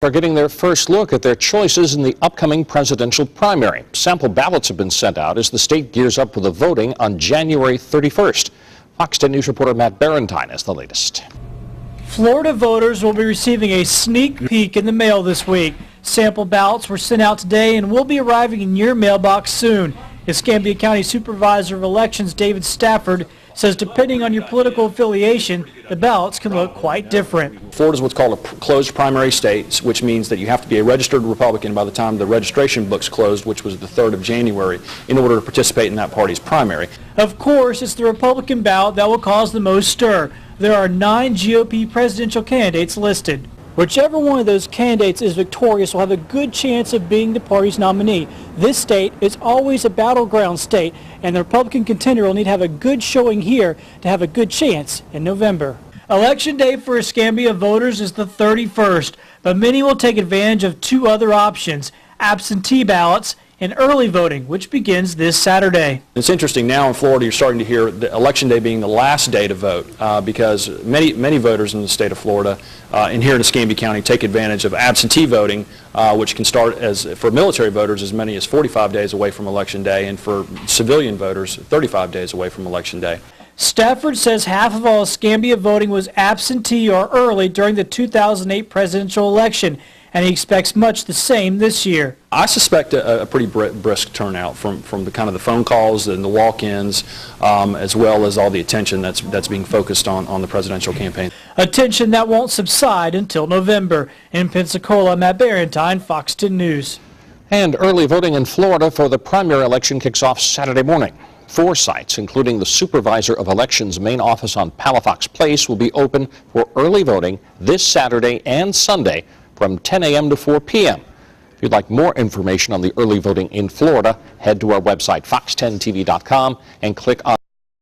Are getting their first look at their choices in the upcoming presidential primary. Sample ballots have been sent out as the state gears up for the voting on January 31st. Fox 10 News reporter Matt Barentine has the latest. Florida voters will be receiving a sneak peek in the mail this week. Sample ballots were sent out today and will be arriving in your mailbox soon. Escambia County Supervisor of Elections David Stafford says depending on your political affiliation, the ballots can look quite different. Florida is what's called a closed primary state, which means that you have to be a registered Republican by the time the registration books closed, which was the 3rd of January, in order to participate in that party's primary. Of course, it's the Republican ballot that will cause the most stir. There are 9 GOP presidential candidates listed. Whichever one of those candidates is victorious will have a good chance of being the party's nominee. This state is always a battleground state, and the Republican contender will need to have a good showing here to have a good chance in November. Election day for Escambia voters is the 31st, but many will take advantage of 2 other options: absentee ballots and early voting, which begins this Saturday. It's interesting now in Florida you're starting to hear the election day being the last day to vote because many voters in the state of Florida and here in Escambia County take advantage of absentee voting, which can start for military voters as many as 45 days away from election day, and for civilian voters 35 days away from election day. Stafford says half of all Escambia voting was absentee or early during the 2008 presidential election, and he expects much the same this year. I suspect a pretty brisk turnout from the kind of the phone calls and the walk-ins, as well as all the attention that's being focused on the presidential campaign. Attention that won't subside until November. In Pensacola, Matt Barentine, Fox 10 News. And early voting in Florida for the primary election kicks off Saturday morning. 4 sites, including the Supervisor of Elections main office on Palafox Place, will be open for early voting this Saturday and Sunday from 10 a.m. to 4 p.m. If you'd like more information on the early voting in Florida, head to our website, fox10tv.com, and click on